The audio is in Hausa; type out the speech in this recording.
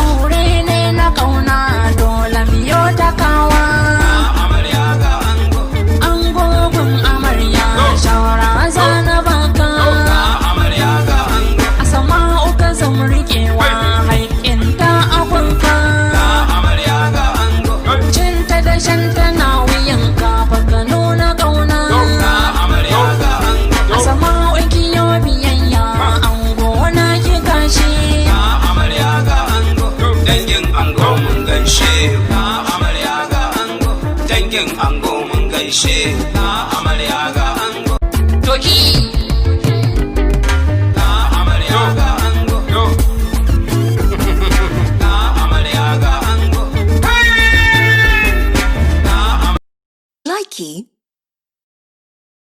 Aure ne na kauna dole biyo ta kawa. Angogon amarya shawara zana baka. A sama uka zan riƙewa haƙƙinta abunka. Cinta da shanta na wuyanka baka nuna ƙauna. A sama uki yau biyayya ango na ki gashi. Dangin ango mun gaishe amarya ga ango, dangin ango mun gaishe amarya ga ango. Toki Amarya ga ango, amarya ga ango. Likey